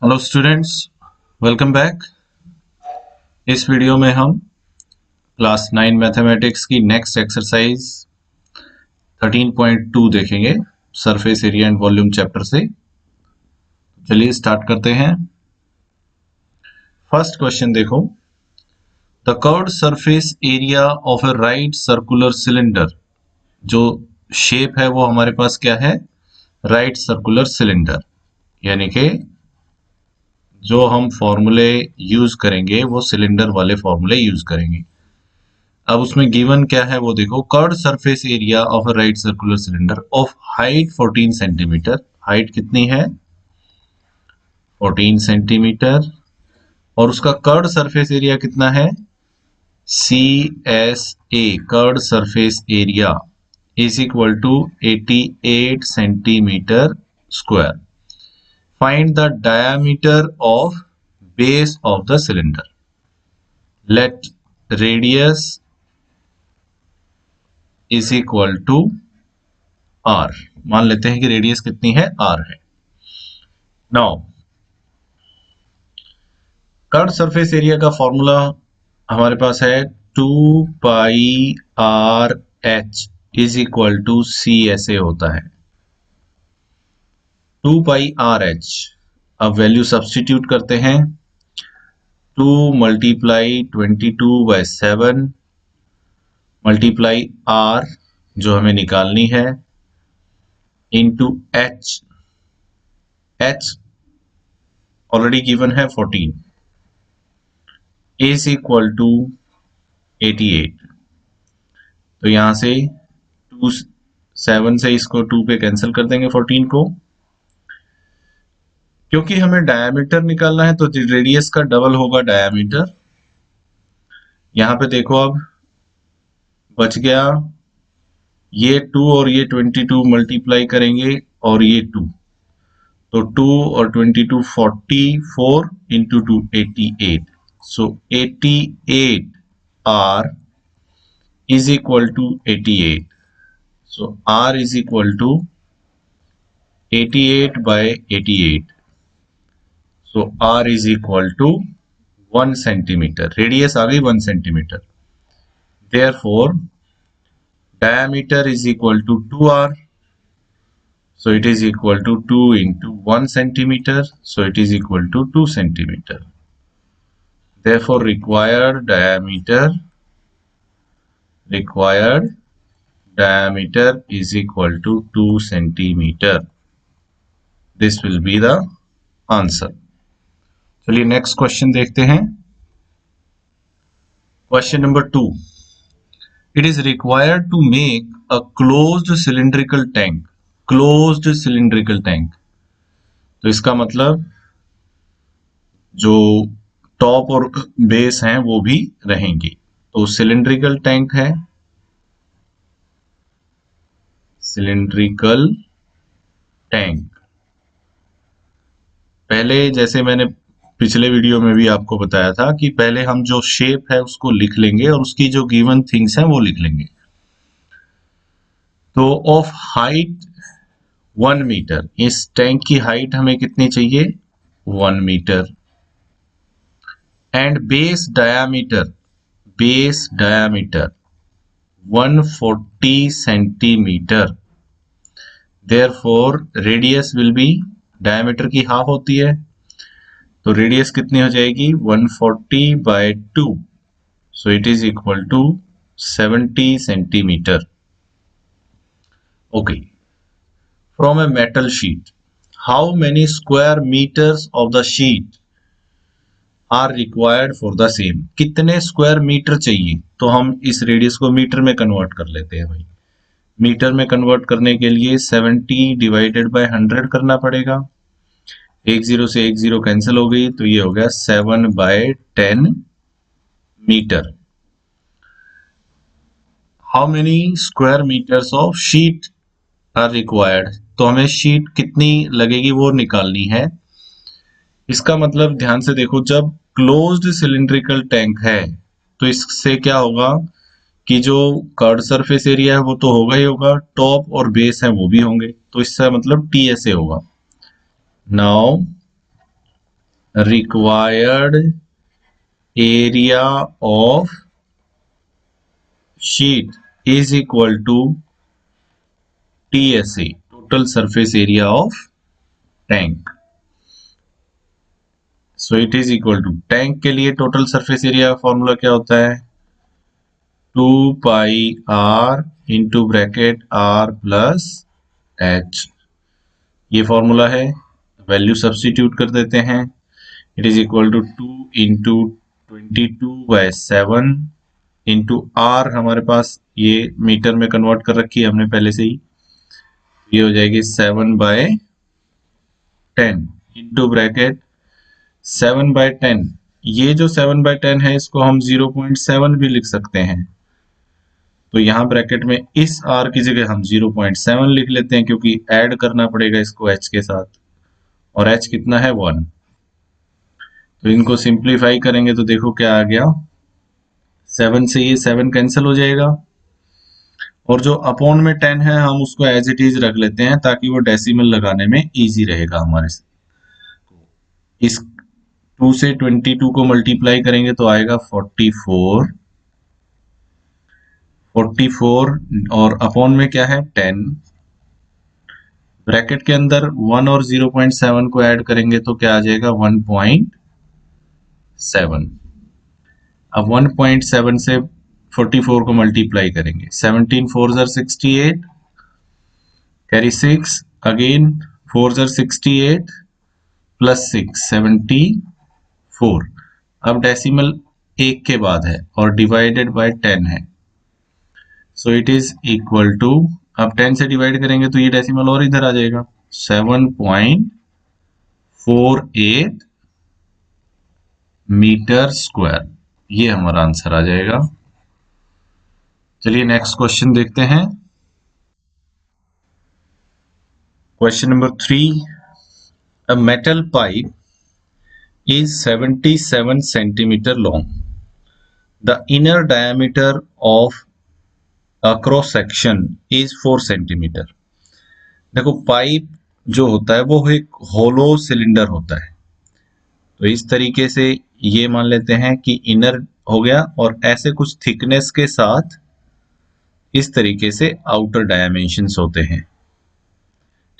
Hello students, welcome back. इस video में हम क्लास 9 मैथमेटिक्स की नेक्स्ट एक्सरसाइज 13.2 देखेंगे surface area and volume chapter से। चलिए स्टार्ट करते हैं। फर्स्ट क्वेश्चन देखो, the curved surface area of A right circular cylinder. जो शेप है वो हमारे पास क्या है? राइट सर्कुलर सिलेंडर, यानी कि जो हम फॉर्मूले यूज करेंगे वो सिलेंडर वाले फॉर्मूले यूज करेंगे। अब उसमें गिवन क्या है वो देखो, curved surface area of a right circular cylinder of height 14 centimetre. Height कितनी है? 14 सेंटीमीटर। और उसका कर्व्ड सरफेस एरिया कितना है? C S A, curved surface area is equal to 88 centimetre square. Find the diameter of base of the cylinder. Let radius is equal to r. मान लेते हैं कि रेडियस कितनी है? आर है। नाउ कर्व सरफेस एरिया का formula हमारे पास है 2πr(h) इज इक्वल टू सी ऐसे होता है 2πr(h). अब वैल्यू सब्स्टिट्यूट करते हैं। 2 मल्टीप्लाई 22/7 मल्टीप्लाई r जो हमें निकालनी है into h। h already given है 14 इज इक्वल टू 88। तो यहां से 7 से इसको 2 पे कैंसिल कर देंगे 14 को। क्योंकि हमें डायमीटर निकालना है तो रेडियस का डबल होगा डायमीटर। यहां पे देखो, अब बच गया ये 2 और ये 22 मल्टीप्लाई करेंगे और ये 2, तो 2 और 22 44 into 2 88। So 88 r is equal to 88. So r is equal to 88 by 88. So r is equal to 1 centimeter. Radius आ गई 1 centimeter. Therefore diameter is equal to 2r. So it is equal to 2 into 1 centimeter. So it is equal to 2 centimeter. Therefore required diameter is equal to 2 centimeter. This will be the answer. चलिए next question देखते हैं। Question number 2, it is required to make a closed cylindrical tank. Closed cylindrical tank, तो इसका मतलब जो top और base हैं वो भी रहेंगे। तो सिलिंड्रिकल टैंक है, सिलिंड्रिकल टैंक। पहले जैसे मैंने पिछले वीडियो में भी आपको बताया था कि पहले हम जो शेप है उसको लिख लेंगे और उसकी जो गिवन थिंग्स हैं वो लिख लेंगे। तो ऑफ हाइट 1 मीटर, इस टैंक की हाइट हमें कितनी चाहिए? 1 metre. And base diameter 140 centimetre. Therefore radius will be, diameter की हाफ होती है तो रेडियस कितनी हो जाएगी? 140 by 2। So it is equal to 70 centimetre. Okay, from a metal sheet how many square metres of the sheet are required for the same. कितने square metre चाहिए? तो हम इस रेडियस को मीटर में कन्वर्ट कर लेते हैं भाई। मीटर में कन्वर्ट करने के लिए 70 डिवाइडेड बाय 100 करना पड़ेगा। 10 से 10 कैंसिल हो गई तो ये हो गया 7/10 metre. How many square metres of sheet are required, तो हमें शीट कितनी लगेगी वो निकालनी है। इसका मतलब ध्यान से देखो, जब क्लोज्ड सिलिंड्रिकल टैंक है तो इससे क्या होगा कि जो कर्व्ड सरफेस एरिया है वो तो होगा ही होगा, टॉप और बेस है वो भी होंगे, तो इसका मतलब टी ऐसे होगा। Now required area of sheet is equal to TSA, total surface area of tank. So it is equal to, tank के लिए टोटल सरफेस एरिया का फॉर्मूला क्या होता है, 2πr into bracket r plus h, ये formula है। Value substitute कर देते हैं। It is equal to 2 into 22/7 into r, हमारे पास ये मीटर में कन्वर्ट कर रखी है हमने पहले से ही, ये हो जाएगी 7/10 इंटू ब्रैकेट 7/10। ये जो 7/10 है इसको हम 0.7 भी लिख सकते हैं, तो यहाँ ब्रैकेट में इस r की जगह हम 0.7 लिख लेते हैं, क्योंकि ऐड करना पड़ेगा इसको h के साथ, और h कितना है 1। तो इनको सिंप्लीफाई करेंगे तो देखो क्या आ गया, 7 से ये 7 कैंसिल हो जाएगा, और जो अपॉन में 10 है हम उसको एज इट इज रख लेते हैं ताकि वो डेसिमल लगाने में इजी रहेगा हमारे से। इस 2 से 22 को मल्टीप्लाई करेंगे तो आएगा 44, और अपॉन में क्या है 10, ब्रैकेट के अंदर 1 और 0.7 को ऐड करेंगे तो क्या आ जाएगा 1.7। अब 1.7 से 44 को मल्टीप्लाई करेंगे, 17 4 ज़र 68, कैरी 6 अगेन, 4 ज़र 68 प्लस 6 74। अब डेसिमल एक के बाद है और डिवाइडेड बाय 10 है, so it is equal to, अब 10 से डिवाइड करेंगे तो ये डेसिमल और इधर आ जाएगा, 7.48 मीटर स्क्वायर, ये हमारा आंसर आ जाएगा। चलिए नेक्स्ट क्वेश्चन देखते हैं। Question number 3, a metal pipe is 77 centimeter long. The inner diameter of a cross section is 4 centimeter. देखो पाइप जो होता है वो एक होलो सिलेंडर होता है, तो इस तरीके से ये मान लेते हैं कि इनर हो गया, और ऐसे कुछ थिकनेस के साथ इस तरीके से आउटर डायमेंशंस होते हैं।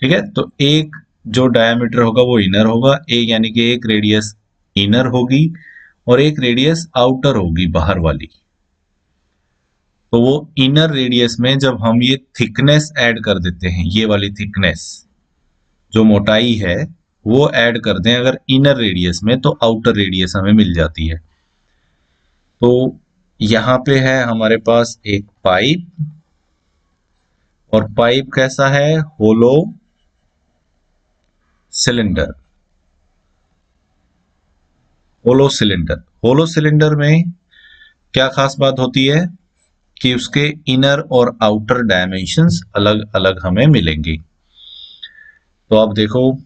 ठीक है, तो एक जो डायमीटर होगा वो इनर होगा, एक यानी कि एक रेडियस इनर होगी और एक रेडियस आउटर होगी बाहर वाली। तो वो इनर रेडियस में जब हम ये थिकनेस ऐड कर देते हैं, ये वाली थिकनेस जो मोटाई है वो ऐड कर दें अगर इनर रेडियस में, तो आउटर रेडियस हमें मिल जाती है। तो यहां पे है हमारे पास एक पाइप, और पाइप कैसा है, hollow cylinder. Hollow cylinder, hollow cylinder में क्या खास बात होती है कि उसके इनर और आउटर डायमेंशंस अलग अलग हमें मिलेंगी। तो आप देखो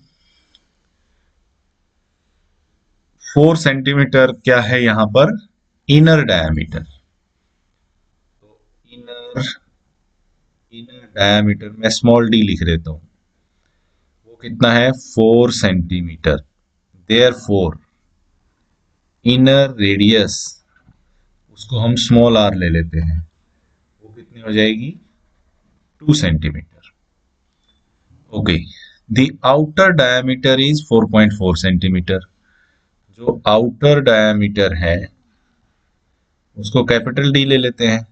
4 सेंटीमीटर क्या है यहां पर, इनर डायमीटर। तो इनर इनर डायमीटर मैं स्मॉल डी लिख देता हूं, वो कितना है 4 centimetre. Therefore inner radius, उसको हम स्मॉल आर ले लेते हैं, वो कितनी हो जाएगी 2 centimetre. Okay, the outer diameter is 4.4 centimetre. जो आउटर डायमीटर है उसको कैपिटल डी ले लेते हैं,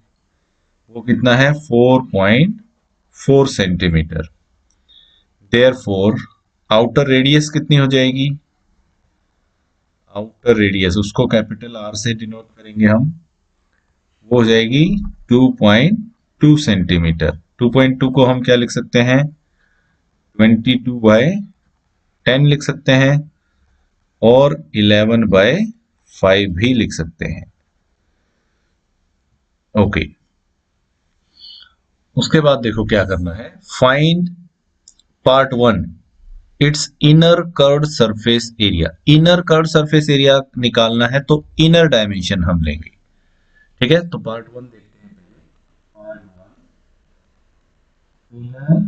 वो कितना है 4.4 सेंटीमीटर। देयरफॉर आउटर रेडियस कितनी हो जाएगी, आउटर रेडियस उसको कैपिटल आर से डिनोट करेंगे हम, वो हो जाएगी 2.2 सेंटीमीटर। 2.2 को हम क्या लिख सकते हैं 22/10 लिख सकते हैं, और 11/5 भी लिख सकते हैं। ओके, उसके बाद देखो क्या करना है, find part 1 it's inner curved surface area. Inner curved surface area निकालना है तो इनर डायमेंशन हम लेंगे। ठीक है, तो पार्ट 1 देखते हैं पहले। Part 1, inner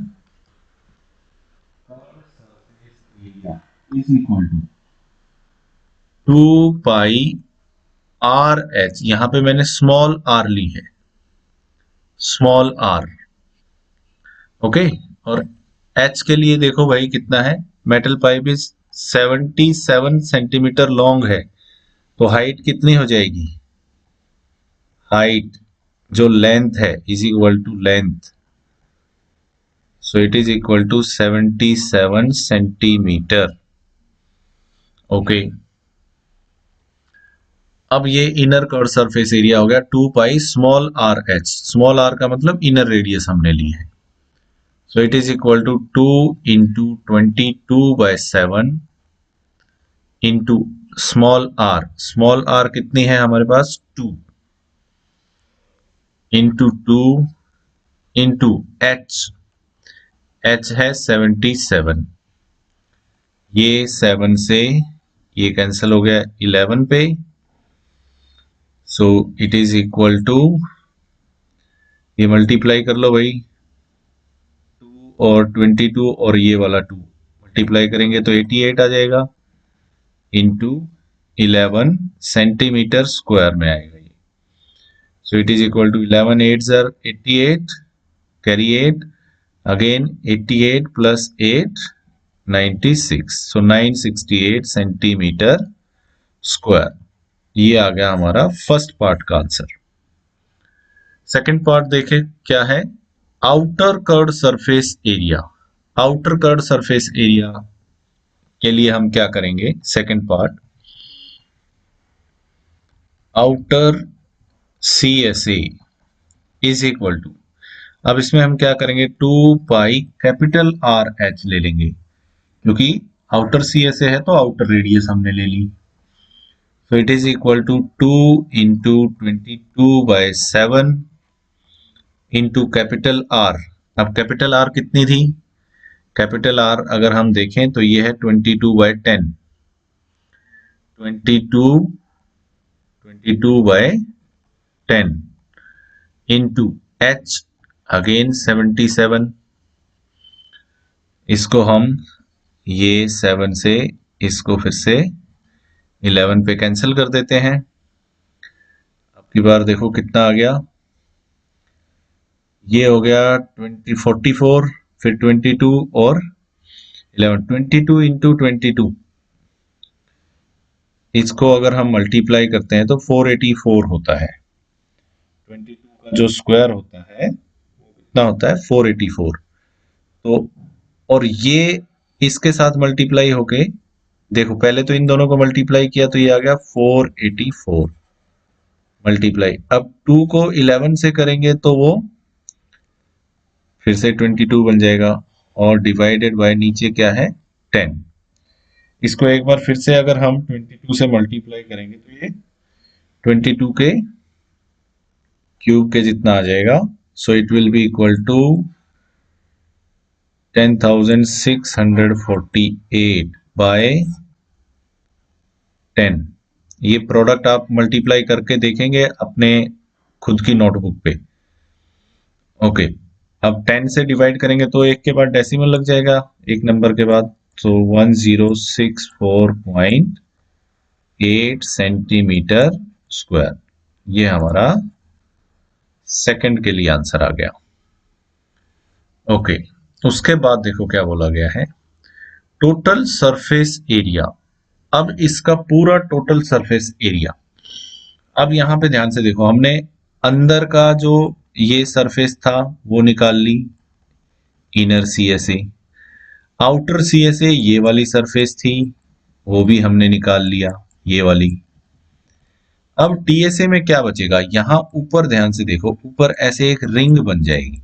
curved surface area is equal to, 2πr(h), यहां पे मैंने स्मॉल r ली है, स्मॉल r। ओके, और h के लिए देखो भाई कितना है, metal pipe is 77 centimetre long है, तो हाइट कितनी हो जाएगी, हाइट जो लेंथ है is equal to length, so it is equal to 77 centimetre. Okay, अब ये इनर कर्व सरफेस एरिया हो गया 2 pi small r h, small r का मतलब इनर रेडियस हमने ली है, so it is equal to 2 into 22/7 into small r कितनी है हमारे पास 2 इंटू 2 इंटू एच है 77, ये 7 से ये कैंसिल हो गया 11 पे, so it is equal to, ये मल्टीप्लाई कर लो भाई, 2 और 22 और ये वाला 2 मल्टीप्लाई करेंगे तो 88 आ जाएगा, इंटू 11 सेंटीमीटर स्क्वायर में आएगा ये, so it is equal to 11 8 ज़र 88, carry 8 again 88 plus 8 96, so 968 centimetre square. ये आ गया हमारा फर्स्ट पार्ट का आंसर। सेकंड पार्ट देखें क्या है, outer curved surface area. Outer curved surface area के लिए हम क्या करेंगे, second part, outer CSA is equal to, अब इसमें हम क्या करेंगे 2 पाई कैपिटल RH ले लेंगे, क्योंकि आउटर CSA है तो आउटर रेडियस हमने ले ली, so it is equal to 2 into 22/7 into capital R। अब कैपिटल R कितनी थी, कैपिटल R अगर हम देखें तो ये है 22/10, 22/10 इंटू H अगेन 77, इसको हम ये 7 से इसको फिर से 11 पे कैंसिल कर देते हैं, अब की बार देखो कितना आ गया, ये हो गया 44, फिर 22 और 11, 22 इंटू 22, इसको अगर हम मल्टीप्लाई करते हैं तो 484 होता है, 22 का जो स्क्वायर होता है वो कितना होता है 484, तो और ये इसके साथ मल्टीप्लाई होके, देखो पहले तो इन दोनों को मल्टीप्लाई किया तो ये आ गया 484 मल्टीप्लाई, अब 2 को 11 से करेंगे तो वो फिर से 22 बन जाएगा, और डिवाइडेड बाय नीचे क्या है 10, इसको एक बार फिर से अगर हम 22 से मल्टीप्लाई करेंगे तो ये 22 के क्यूब के जितना आ जाएगा, so it will be equal to 10,648 by 10। ये प्रोडक्ट आप मल्टीप्लाई करके देखेंगे अपने खुद की नोटबुक पे। ओके, अब 10 से डिवाइड करेंगे तो एक के बाद डेसिमल लग जाएगा, एक नंबर के बाद, तो 1064.8 सेंटीमीटर स्क्वायर, ये हमारा सेकंड के लिए आंसर आ गया। ओके, उसके बाद देखो क्या बोला गया है, टोटल सरफेस एरिया। अब इसका पूरा टोटल सरफेस एरिया, अब यहां पे ध्यान से देखो, हमने अंदर का जो ये सरफेस था वो निकाल ली, इनर CSA, आउटर CSA ये वाली सरफेस थी वो भी हमने निकाल लिया, ये वाली। अब TSA में क्या बचेगा, यहां ऊपर ध्यान से देखो, ऊपर ऐसे एक रिंग बन जाएगी,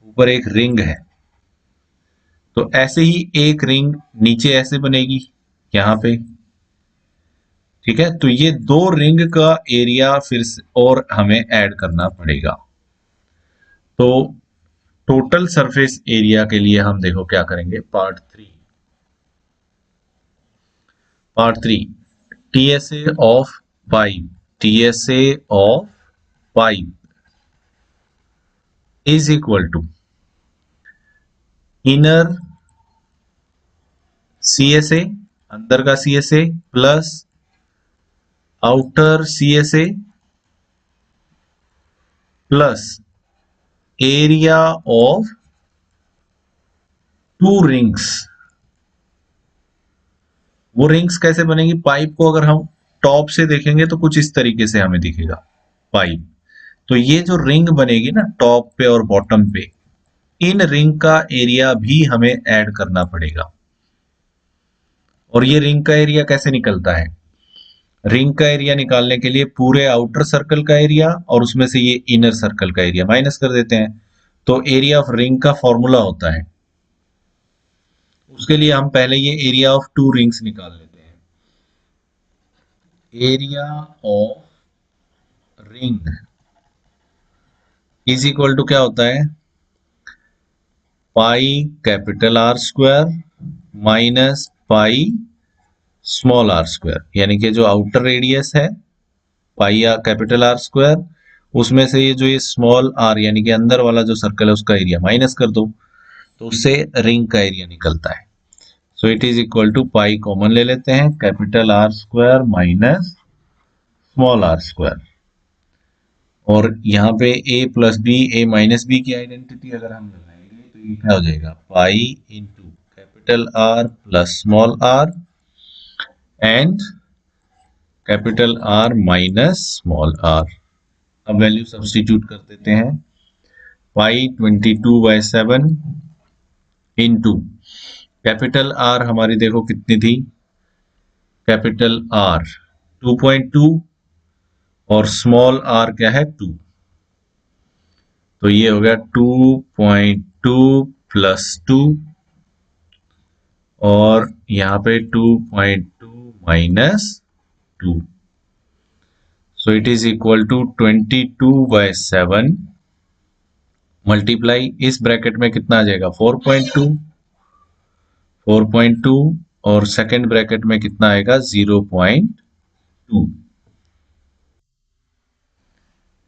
ऊपर एक रिंग है, तो ऐसे ही एक रिंग नीचे ऐसे बनेगी यहां पे, ठीक है, तो ये दो रिंग का एरिया फिर से और हमें ऐड करना पड़ेगा। तो टोटल सरफेस एरिया के लिए हम देखो क्या करेंगे, part three TSA of pipe, TSA of pipe is equal to inner CSA अंदर का CSA plus outer CSA plus area of two rings. वो रिंग्स कैसे बनेगी? पाइप को अगर हम टॉप से देखेंगे तो कुछ इस तरीके से हमें दिखेगा पाइप। तो ये जो रिंग बनेगी ना टॉप पे और बॉटम पे, इन रिंग का एरिया भी हमें ऐड करना पड़ेगा। और ये रिंग का एरिया कैसे निकलता है? रिंग का एरिया निकालने के लिए पूरे आउटर सर्कल का एरिया और उसमें से ये इनर सर्कल का एरिया माइनस कर देते हैं, तो एरिया ऑफ रिंग का फॉर्मूला होता है। उसके लिए हम पहले ये एरिया ऑफ टू रिंग्स निकाल लेते हैं। Area of ring is equal to क्या होता है? Pi capital r square minus pi small r square, यानी कि जो आउटर रेडियस है pi are capital r square, उसमें से ये जो ये स्मॉल आर यानी कि अंदर वाला जो सर्कल है उसका एरिया माइनस कर दो, तो उससे रिंग का एरिया निकलता है। So it is equal to pi common ले लेते हैं, capital r square minus small r square. और यहाँ पे a plus b a minus b की आइडेंटिटी अगर हम लगाएंगे तो ये क्या हो जाएगा? Pi into capital r plus small r and capital r minus small r. अब वैल्यू सब्स्टिट्यूट कर देते हैं। पाई 22/7 इंटू कैपिटल आर हमारी देखो कितनी थी? कैपिटल आर 2.2 और स्मॉल आर क्या है? 2। तो ये हो गया 2.2 प्लस 2 और यहाँ पे 2.2 minus 2। So it is equal to 22/7 multiply इस ब्रैकेट में कितना आ जाएगा? 4.2 और सेकंड ब्रैकेट में कितना आएगा? 0.2।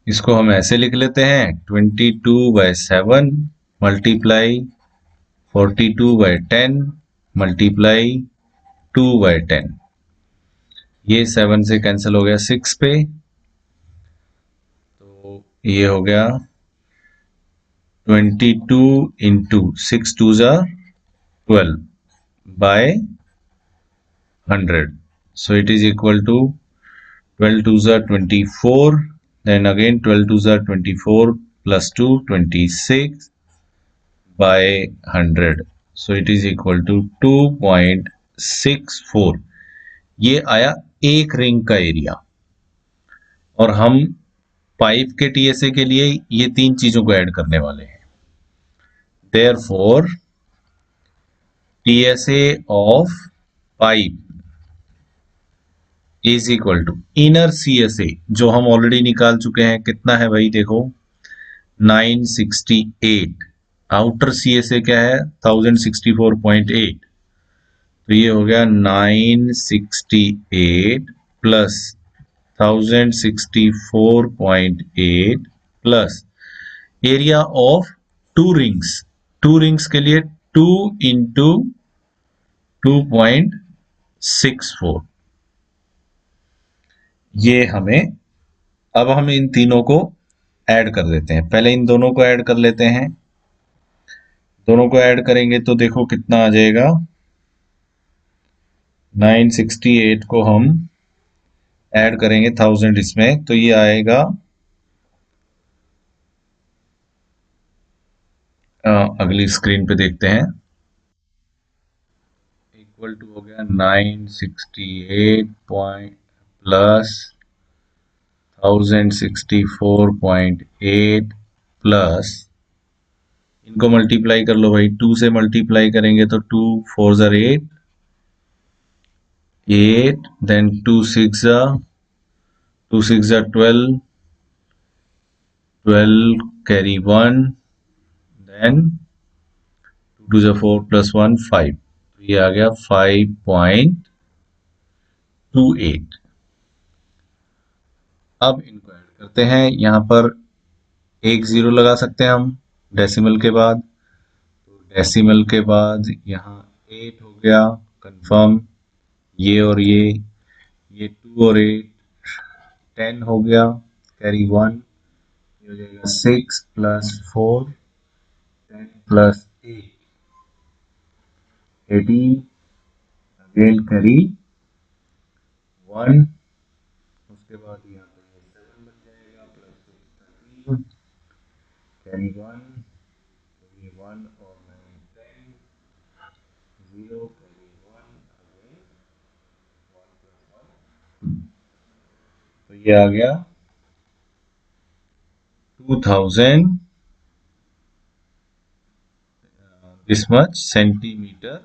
इसको हम ऐसे लिख लेते हैं 22/7 मल्टीप्लाई 42/10 मल्टीप्लाई 2/10। ये 7 से कैंसिल हो गया 6 पे, तो ये हो गया 22 इंटू 6 2 जा 12 by 100। So it is equal to 12 2 जा 24, then again 12 2 जा 24 plus 2 26 by 100। so it is equal to 2.64। ये आया एक रिंग का एरिया। और हम पाइप के टीएसए के लिए ये तीन चीजों को ऐड करने वाले हैं। Therefore TSA of pipe is equal to inner CSA जो हम ऑलरेडी निकाल चुके हैं। कितना है भाई? देखो 968। आउटर सीएसए क्या है? 1064.8। तो ये हो गया 968 plus 1064.8 plus area of two rings. To rings के लिए 2 इंटू 2.64। ये हमें, अब हम इन तीनों को ऐड कर देते हैं। पहले इन दोनों को ऐड कर लेते हैं। दोनों को ऐड करेंगे तो देखो कितना आ जाएगा। 968 को हम ऐड करेंगे 1000 इसमें, तो ये आएगा अगली स्क्रीन पे देखते हैं। इक्वल टू हो गया 968 प्लस 1064.8 प्लस, इनको मल्टीप्लाई कर लो भाई। 2 से मल्टीप्लाई करेंगे तो 2 4 ज़ा 8 8, देन 2 6 ज़ा 12 12 कैरी 1, देन 2 ज़ा 4 प्लस 1 5। तो ये आ गया 5.28। अब इनको ऐड करते हैं। यहाँ पर एक जीरो लगा सकते हैं हम डेसिमल के बाद। तो डेसिमल के बाद यहाँ 8 हो गया कंफर्म, ये और ये 2 और 8 10 हो गया, कैरी 1, ये हो जाएगा 6 प्लस 4 10 प्लस 8 18, अगेन कैरी 1, उसके बाद यहाँ पे 7 बन जाएगा प्लस 6 13, कैरी 1, कैरी 1 और 9 10, 0 कैरी 1, अगेन 1 प्लस 1, तो ये आ गया 2000 this much सेंटीमीटर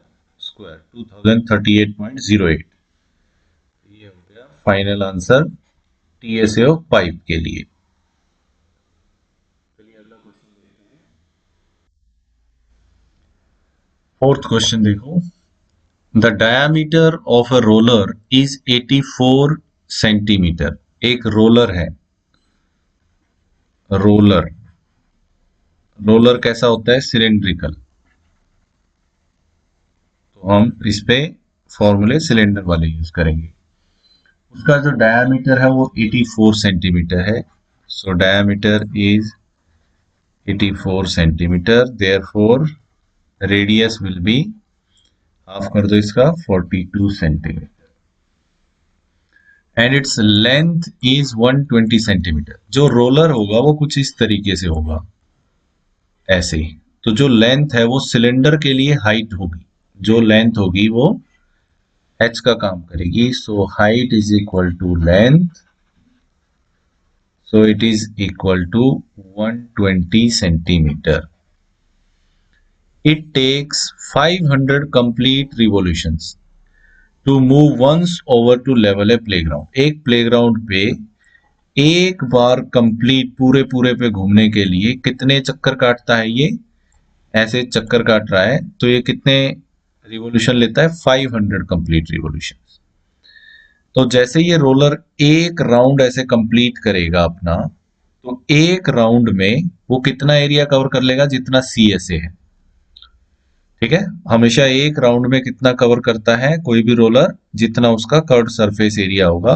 स्क्वायर, 2038.08। ये हो गया फाइनल आंसर TSA पाइप के लिए। चलिए अगला क्वेश्चन देखते हैं। फोर्थ क्वेश्चन देखो, the diameter of a roller is 84 centimetre. एक रोलर है, रोलर, रोलर कैसा होता है, सिलेंड्रिकल, तो हम इस पे फॉर्मूले सिलेंडर वाले यूज करेंगे। उसका जो डायामीटर है वो 84 सेंटीमीटर है, so diameter is 84 centimetre, therefore radius will be, half कर दो इसका, 42 centimetre and its length is 120 centimetre. जो रोलर होगा वो कुछ इस तरीके से होगा, ऐसे ही। तो जो लेंथ है वो सिलेंडर के लिए हाइट होगी, जो लेंथ होगी वो h का काम करेगी, सो height is equal to length, so it is equal to 120 centimeter. It takes 500 complete revolutions to move once over to level a playground. एक प्लेग्राउंड पे एक बार कंप्लीट पूरे पूरे पे घूमने के लिए कितने चक्कर काटता है, ये ऐसे चक्कर काट रहा है, तो ये कितने रिवोल्यूशन लेता है, 500 कंप्लीट रिवोल्यूशन। तो जैसे ये रोलर एक राउंड ऐसे कंप्लीट करेगा अपना, तो एक राउंड में वो कितना एरिया कवर कर लेगा, जितना CSA है। ठीक है, हमेशा एक राउंड में कितना कवर करता है कोई भी रोलर, जितना उसका कर्व सरफेस एरिया होगा,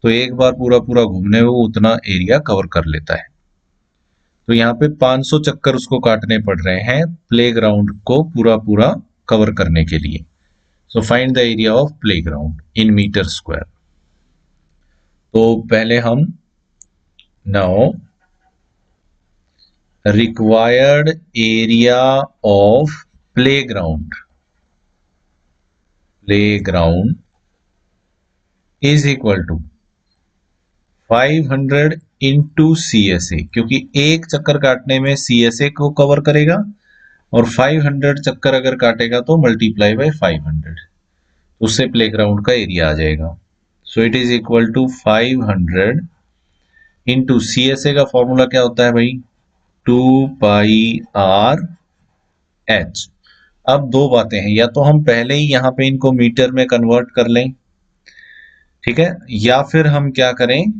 तो एक बार पूरा पूरा घूमने में वो उतना एरिया कवर कर लेता है। तो यहाँ पे 500 चक्कर उसको काटने पड़ रहे हैं प्लेग्राउंड को पूरा पूरा कवर करने के लिए। So find the area of playground in metre square. तो पहले हम now required area of playground is equal to 500 into CSA, क्योंकि एक चक्कर काटने में CSA को कवर करेगा, और 500 चक्कर अगर काटेगा तो मल्टीप्लाई बाय 500, उससे प्लेग्राउंड का एरिया आ जाएगा। So it is equal to 500 into CSA का फॉर्मूला क्या होता है भाई, 2πr h। अब दो बातें हैं, या तो हम पहले ही यहाँ पे इनको मीटर में कन्वर्ट कर लें, ठीक है, या फिर हम क्या करें,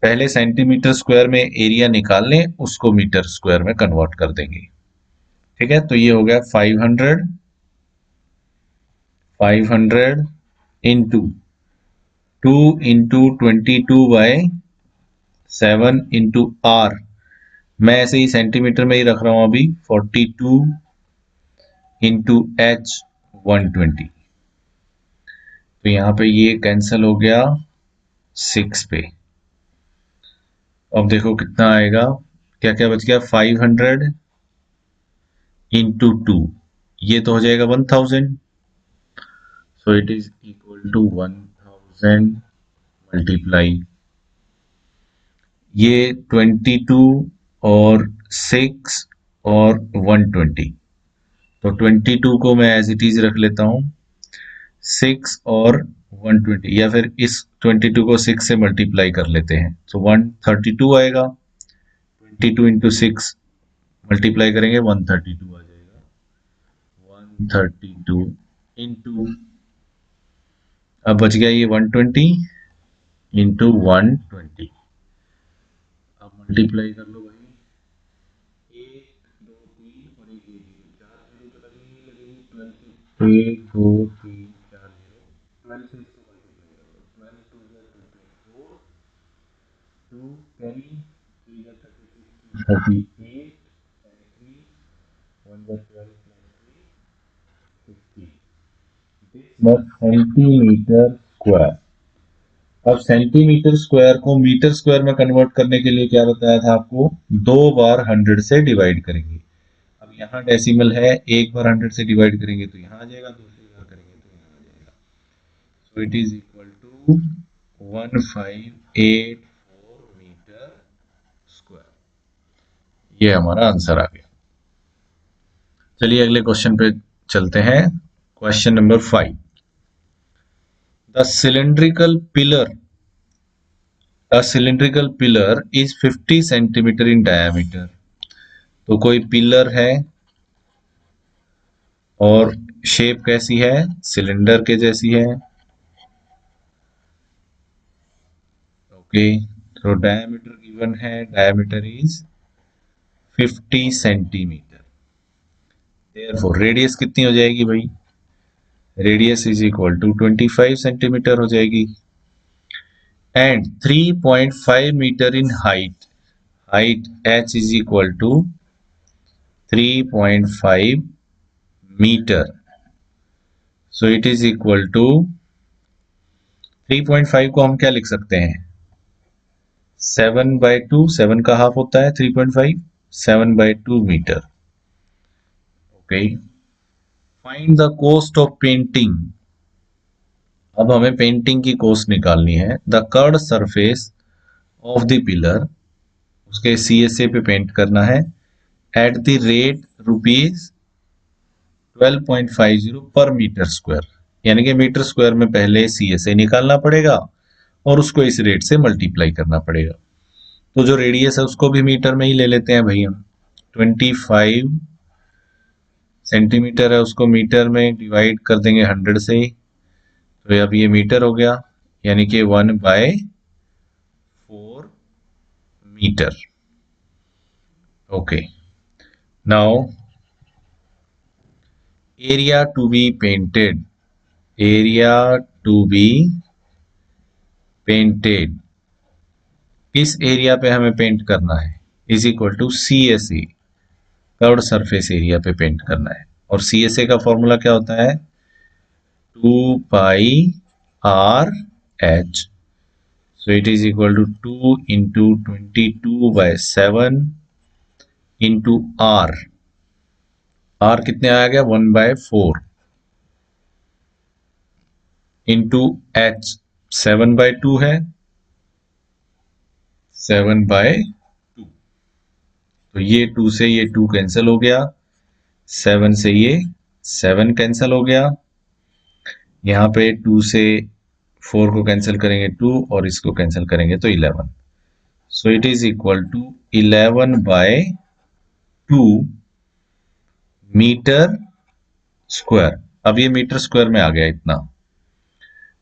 पहले सेंटीमीटर स्क्वायर में एरिया निकाल लें, उसको मीटर स्क्वायर में कन्वर्ट कर देंगे। ठीक है, तो ये हो गया 500 इंटू 2 इंटू 22/7 इंटू r, मैं ऐसे ही सेंटीमीटर में ही रख रहा हूं अभी, 42 इंटू h 120। तो यहाँ पे ये कैंसिल हो गया 6 पे। अब देखो कितना आएगा, क्या क्या बच गया, 500 इंटू 2, ये तो हो जाएगा 1000, so it is equal to 1000 multiply, ये 22 और 6 और 120, तो 22 को मैं एज इट इज रख लेता हूं, 6 और 120, या फिर इस 22 को 6 से मल्टीप्लाई कर लेते हैं, तो 132 आएगा, 22 इंटू 6 मल्टीप्लाई करेंगे 132 आ जाएगा, 132 इंटू, अब बच गया ये 120 इंटू 120, अब मल्टीप्लाई कर लो भाई, 1 2 3 और एक 1 0, 4 0 तो लगेंगे, 1 2 3 4 38 1 by 12 plus 3 50 this much centimetre square. अब सेंटीमीटर स्क्वायर को मीटर स्क्वायर में कन्वर्ट करने के लिए क्या बताया था आपको, 2 बार 100 से डिवाइड करेंगे। अब यहाँ डेसिमल है, एक बार 100 से डिवाइड करेंगे तो यहाँ आ जाएगा, दूसरी बार करेंगे तो यहाँ आ जाएगा। So it is equal to 1584 metre square. ये हमारा आंसर आ गया। चलिए अगले क्वेश्चन पे चलते हैं। Question number 5। The cylindrical pillar A cylindrical pillar is 50 centimetre in diameter. तो कोई पिलर है और शेप कैसी है, सिलेंडर के जैसी है। ओके, तो डायमीटर गिवन है, diameter is 50 centimetre. Therefore radius कितनी हो जाएगी भाई, radius is equal to 25 centimetre हो जाएगी। And 3.5 metre in height, height h is equal to 3.5 metre. So it is equal to 3.5 को हम क्या लिख सकते हैं, 7/2, 7 का हाफ होता है 3.5, 7/2 metre. Okay, find the cost of painting. अब हमें पेंटिंग की कॉस्ट निकालनी है। The curved surface of the pillar, उसके CSA पे पेंट करना है, एट द रेट ₹12.50 पर मीटर स्क्वायर। यानी कि मीटर स्क्वायर में पहले CSA निकालना पड़ेगा और उसको इस रेट से मल्टीप्लाई करना पड़ेगा। तो जो रेडियस है उसको भी मीटर में ही ले लेते हैं भाई हम। 25 सेंटीमीटर है, उसको मीटर में डिवाइड कर देंगे 100 से, तो अब ये मीटर हो गया, यानी कि 1/4 metre. Okay, now area to be painted, area to be painted, किस एरिया पे हमें पेंट करना है, is equal to CSA, curved surface area पे पेंट करना है। और CSA का फॉर्मूला क्या होता है, 2πRH। So it is equal to 2 into 22/7 into R। R कितने आ गया, 1/4 into H 7/2 है, 7/2। तो ये 2 से ये 2 कैंसिल हो गया, 7 से ये 7 कैंसिल हो गया, यहाँ पे 2 से 4 को कैंसिल करेंगे 2 और इसको कैंसिल करेंगे तो 11। So it is equal to 11/2 metre square. अब ये मीटर स्क्वायर में आ गया इतना,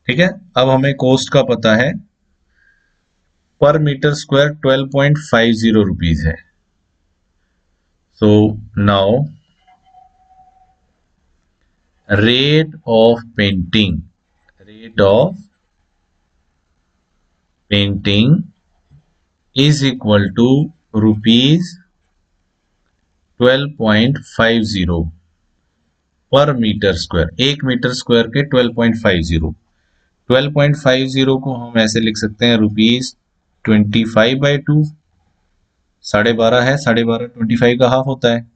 ठीक है। अब हमें कॉस्ट का पता है, पर मीटर स्क्वायर 12.50 रुपीज है। So now rate of painting, rate of painting is equal to ₹12.50 पर मीटर स्क्वायर। एक मीटर स्क्वायर के 12.50, 12.50 को हम ऐसे लिख सकते हैं ₹25/2, 12.5 है, 12.5 25 का हाफ होता है।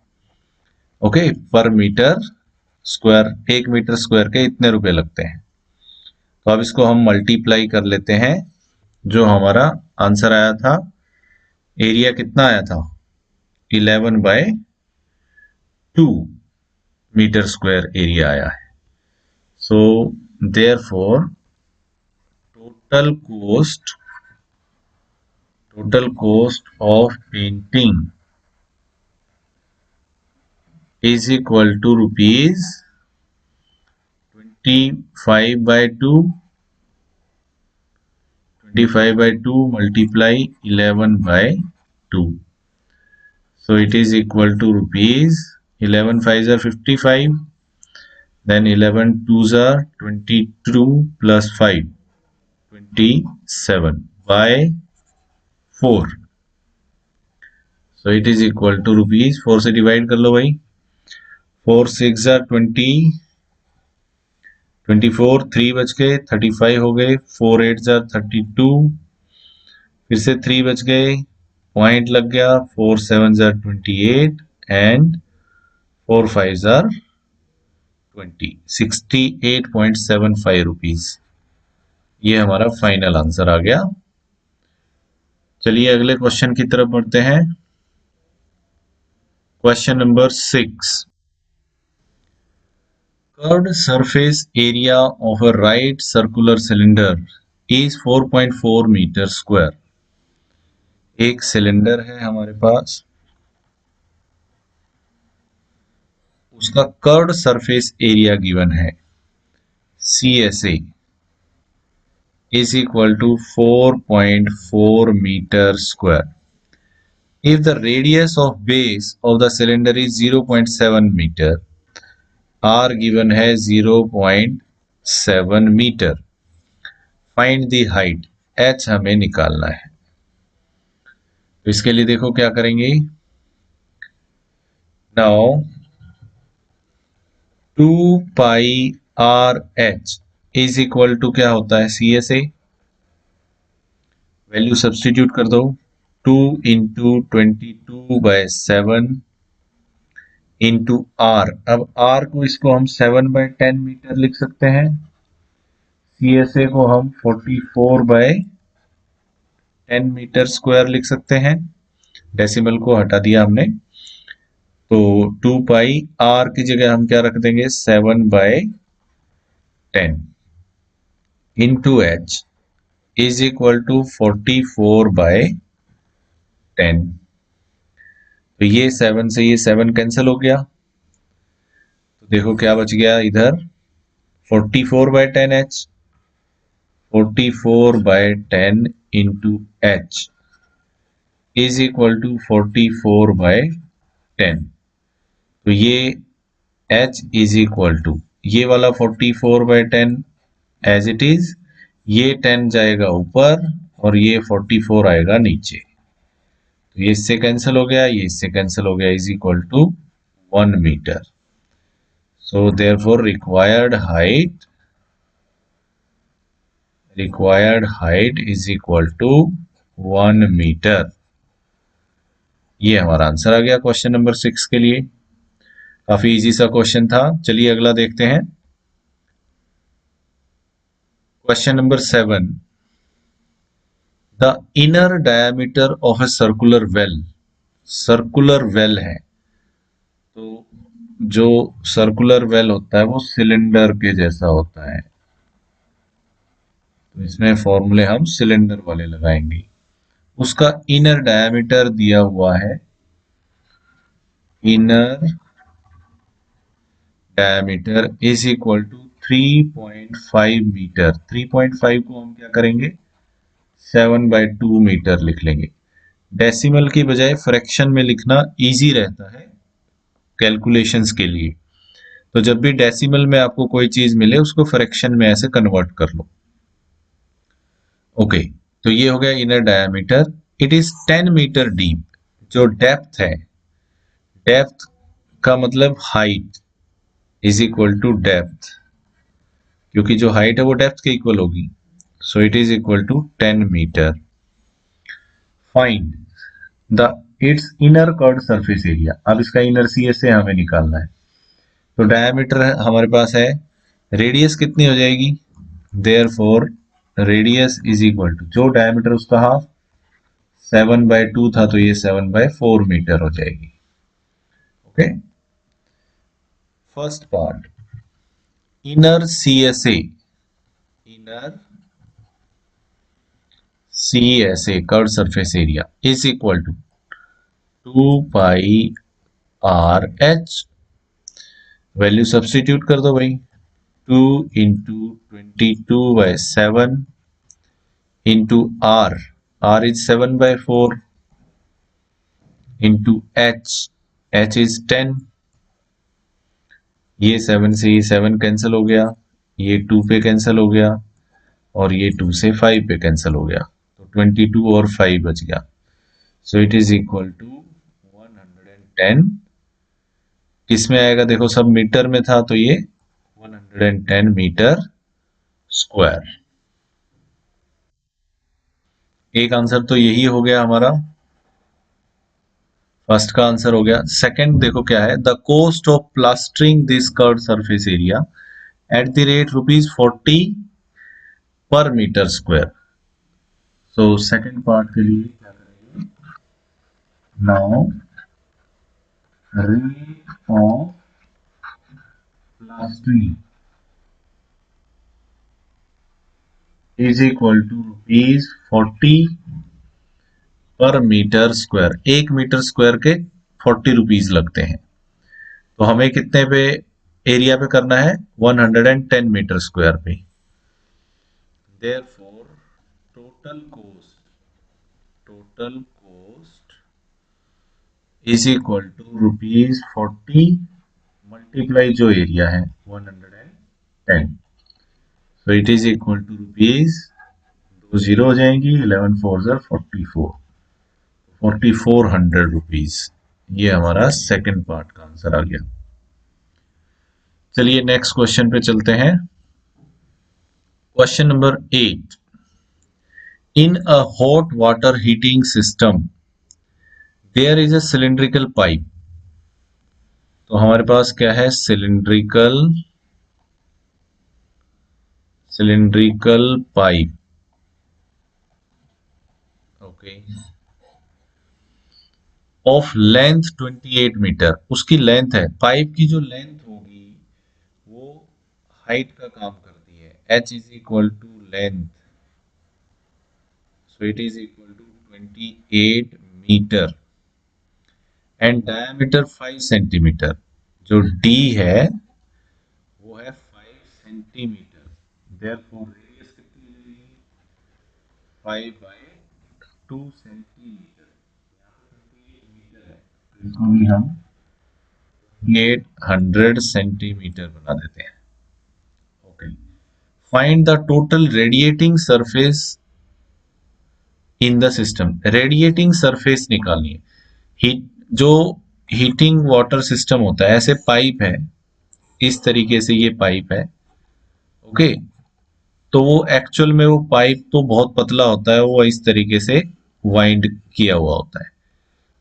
ओके, पर मीटर स्क्वायर, एक मीटर स्क्वायर के इतने रुपए लगते हैं। तो अब इसको हम मल्टीप्लाई कर लेते हैं। जो हमारा आंसर आया था, एरिया कितना आया था, 11/2 मीटर स्क्वायर एरिया आया है। So therefore total cost of painting is equal to ₹25/2, 25/2 multiply 11/2. So it is equal to ₹11 5s are 55, then 11 2s are 22 plus 5 27/4. So it is equal to rupees, 4 से divide कर लो भाई, 4 6 20, 24, 3 बच गए, 35 हो गए, 4 8 32, फिर से 3 बच गए, पॉइंट लग गया, 4 7 28 एंड 4 5 20, 68.75 रुपीज। ये हमारा फाइनल आंसर आ गया। चलिए अगले क्वेश्चन की तरफ बढ़ते हैं। Question number 6, curved surface area of a right circular cylinder is 4.4 metre square. एक सिलेंडर है हमारे पास, उसका कर्व्ड सरफेस एरिया गिवन है CSA is equal to 4.4 meter square. If the radius of base of the cylinder is 0.7 meter, R given है 0.7 metre, find the height, H हमें निकालना है। तो इसके लिए देखो क्या करेंगे, now 2 pi are h is equal to क्या होता है CSA, वैल्यू सब्स्टिट्यूट कर दो, 2 इंटू 22/7 इंटू आर। अब आर को इसको हम 7/10 मीटर लिख सकते हैं, CSA को हम 44/10 मीटर स्क्वायर लिख सकते हैं, डेसिमल को हटा दिया हमने। तो 2 पाई आर की जगह हम क्या रख देंगे 7/10 into h is equal to 44/10। तो ये 7 से ये 7 कैंसिल हो गया, तो देखो क्या बच गया इधर 44/10H, 44/10 into h is equal to 44/10। तो ये H इज इक्वल टू ये वाला 44/10 एज इट इज, ये 10 जाएगा ऊपर और ये 44 आएगा नीचे, तो ये इससे कैंसिल हो गया, ये इससे कैंसिल हो गया, is equal to 1 metre. So therefore required height is equal to 1 metre. ये हमारा आंसर आ गया क्वेश्चन नंबर 6 के लिए। काफी इजी सा क्वेश्चन था। चलिए अगला देखते हैं, question number 7, the inner diameter of a circular well. Circular well है, तो जो सर्कुलर वेल होता है वो सिलेंडर के जैसा होता है, तो इसमें फॉर्मूले हम सिलेंडर वाले लगाएंगे। उसका इनर डायमीटर दिया हुआ है, inner diameter is equal to 3.5 metre. 3.5 को हम क्या करेंगे 7/2 मीटर लिख लेंगे। डेसिमल की बजाय फ्रैक्शन में लिखना इजी रहता है कैलकुलेशंस के लिए, तो जब भी डेसिमल में आपको कोई चीज मिले उसको फ्रैक्शन में ऐसे कन्वर्ट कर लो। ओके, तो ये हो गया inner diameter. It is 10 metre deep. जो डेप्थ है, डेप्थ का मतलब height is equal to depth, क्योंकि जो हाइट है वो डेप्थ के इक्वल होगी, so it is equal to 10 metre. Find the its inner curved surface area. अब इसका इनर CSA हमें निकालना है। तो डायमीटर हमारे पास है, रेडियस कितनी हो जाएगी, therefore radius is equal to, जो डायमीटर उसका हाफ 7/2 था तो ये 7/4 मीटर हो जाएगी। Okay, first part, inner CSA, inner CSA curved surface area is equal to 2 pi are h, value substitute कर दो भाई, 2 into 22/7 into are, r is 7/4 into H, h is 10, ये 7 से ये 7 कैंसिल हो गया, ये 2 पे कैंसिल हो गया और ये 2 से 5 पे कैंसिल हो गया, तो 22 और 5 बच गया। So it is equal to 110 किसमें आएगा, देखो सब मीटर में था तो ये 110 मीटर स्क्वायर। एक आंसर तो यही हो गया हमारा, फर्स्ट का आंसर हो गया। सेकंड देखो क्या है, the cost of plastering this curve surface area at the rate ₹40 per metre square. So second part के लिए क्या करेंगे, now rate of plastering is equal to ₹40 per metre square. 1 metre square के 40 रुपीज लगते हैं, तो हमें कितने पे एरिया पे करना है, 110 मीटर स्क्वायर पे। Therefore total cost is equal to ₹40 multiply जो एरिया है 110, so it is equal to rupees, 2 zero हो जाएंगी, 11 4 44, ₹4400। ये हमारा सेकंड पार्ट का आंसर आ गया। चलिए नेक्स्ट क्वेश्चन पे चलते हैं। Question number 8, in a hot water heating system there is a cylindrical pipe. तो हमारे पास क्या है, cylindrical pipe, okay, of length 28 metre. उसकी लेंथ है, पाइप की जो लेंथ होगी वो हाइट का काम करती है, h is equal to length, so it is equal to 28 metre and diameter 5 centimetre. जो d है वो है 5 सेंटीमीटर, देयरफॉर रेडियस कितनी मिलेगी, 5/2 सेंटीमीटर। मीटर है तो इसको भी हम 800 सेंटीमीटर बना देते हैं। Okay, find the total radiating surface in the system. Radiating surface निकालनी है। हीट जो हीटिंग वाटर सिस्टम होता है, ऐसे पाइप है, इस तरीके से ये पाइप है, ओके, तो वो एक्चुअल में वो पाइप तो बहुत पतला होता है, वो इस तरीके से वाइंड किया हुआ होता है।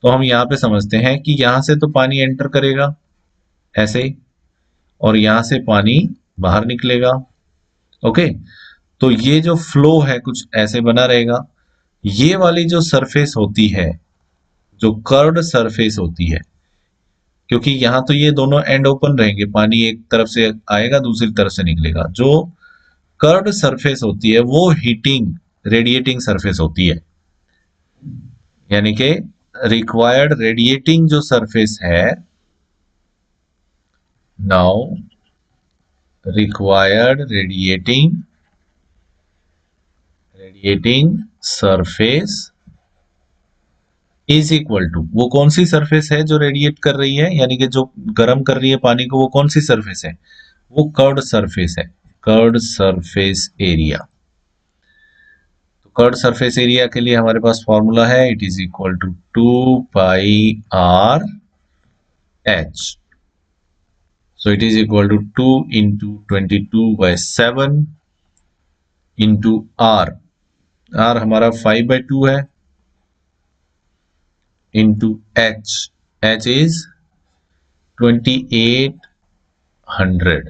तो हम यहाँ पे समझते हैं कि यहाँ से तो पानी एंटर करेगा ऐसे ही, और यहाँ से पानी बाहर निकलेगा, ओके। तो ये जो फ्लो है कुछ ऐसे बना रहेगा। ये वाली जो सरफेस होती है, जो कर्व्ड सरफेस होती है, क्योंकि यहाँ तो ये दोनों एंड ओपन रहेंगे, पानी एक तरफ से आएगा दूसरी तरफ से निकलेगा। जो कर्व्ड सरफेस होती है वो हीटिंग रेडिएटिंग सरफेस होती है, यानी कि रिक्वायर्ड रेडिएटिंग जो सरफेस है, now required radiating surface is equal to, वो कौन सी सरफेस है जो रेडिएट कर रही है, यानी कि जो गर्म कर रही है पानी को, वो कौन सी सरफेस है, वो कर्व्ड सरफेस है, कर्व्ड सरफेस एरिया। तो कर्व्ड सरफेस एरिया के लिए हमारे पास फॉर्मूला है, it is equal to 2πr/h, so it is equal to 2 into 22/7 into are, r हमारा 5/2 है, इंटू एच, एच इज 2800।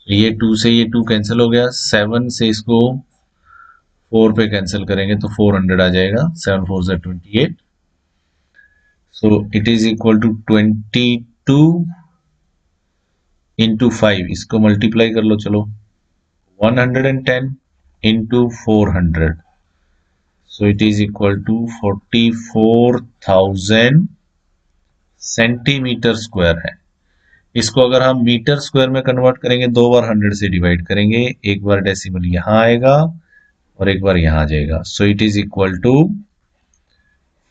ये 2 से ये 2 कैंसिल हो गया, 7 से इसको 4 पे कैंसिल करेंगे तो 400 आ जाएगा, 7 4 से 28, so it is equal to 22 into 5, इसको मल्टीप्लाई कर लो, चलो 110 into 400, so it is equal to 44,000 centimetre square है। इसको अगर हम मीटर स्क्वायर में कन्वर्ट करेंगे, 2 बार 100 से डिवाइड करेंगे, एक बार डेसिमल यहां आएगा और एक बार यहां आ जाएगा, so it is equal to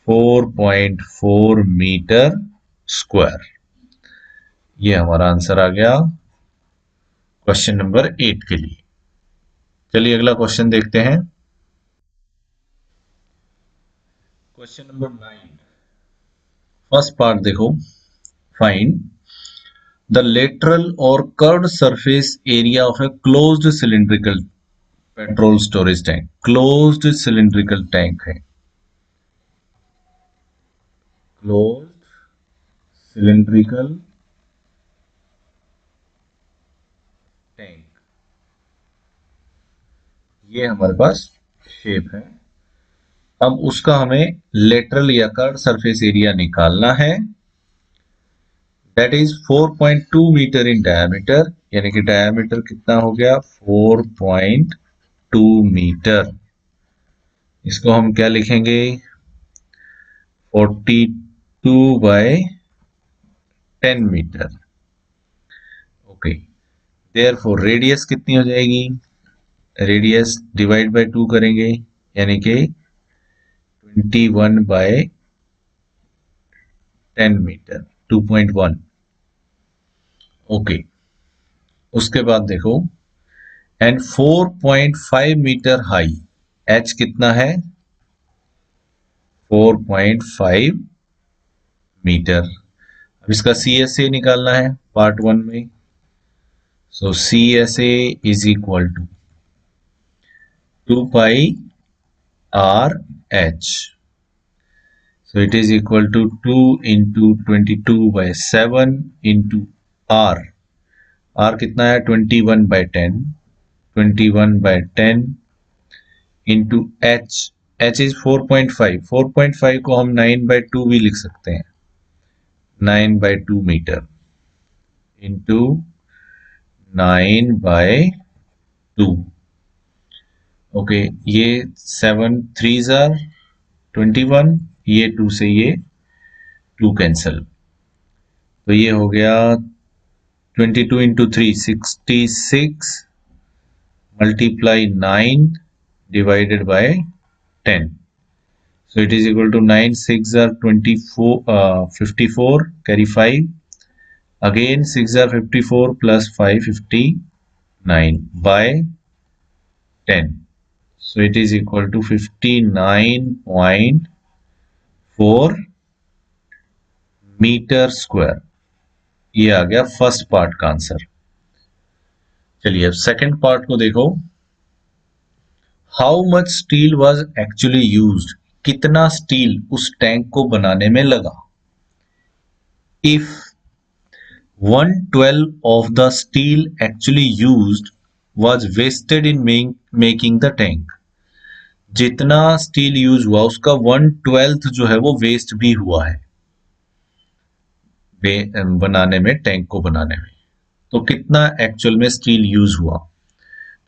4.4 metre square. ये हमारा आंसर आ गया क्वेश्चन नंबर 8 के लिए। चलिए अगला क्वेश्चन देखते हैं। क्वेश्चन नंबर 9, फर्स्ट पार्ट देखो, फाइंड द लेटरल और curved surface area of a closed cylindrical petrol storage tank. Closed cylindrical tank है, क्लोज्ड सिलिंड्रिकल टैंक, ये हमारे पास शेप है। अब उसका हमें लेटरल या कर्व्ड सरफेस एरिया निकालना है, that is 4.2 metre in diameter, यानी कि डायमीटर कितना हो गया 4.2 मीटर। इसको हम क्या लिखेंगे 42 by 10 metre. Okay, therefore radius कितनी हो जाएगी, रेडियस डिवाइड बाय 2 करेंगे यानी कि 21 बाय 10 मीटर 2.1। ओके, उसके बाद देखो एंड 4.5 मीटर हाई, एच कितना है 4.5 मीटर। अब इसका सी एस ए निकालना है पार्ट 1 में, so C S A is equal to 2 pi are H, so it is equal to 2 into 22 by 7 into r, r कितना है 21 by 10, 21 by 10 into h, h is 4.5, 4.5 को हम 9 by 2 भी लिख सकते हैं, 9 by 2 metre into 9 by 2। Okay, ये 7 3s are 21, ये 2 से ये 2 कैंसल, तो ये हो गया 22 into 3 66 multiply 9 divided by 10, so it is equal to 9 6 are 24 54 carry 5, again 6 are 54 plus 5 59 by 10, so it is equal to 59.4 metre square. ये आ गया फर्स्ट पार्ट का आंसर। चलिए अब सेकंड पार्ट को देखो, how much steel was actually used, कितना steel उस टैंक को बनाने में लगा। If 1/12 of the steel actually used was wasted in making the tank, जितना स्टील यूज हुआ उसका 1/12 जो है वो वेस्ट भी हुआ है बनाने में, टैंक को बनाने में, तो कितना एक्चुअल में स्टील यूज हुआ।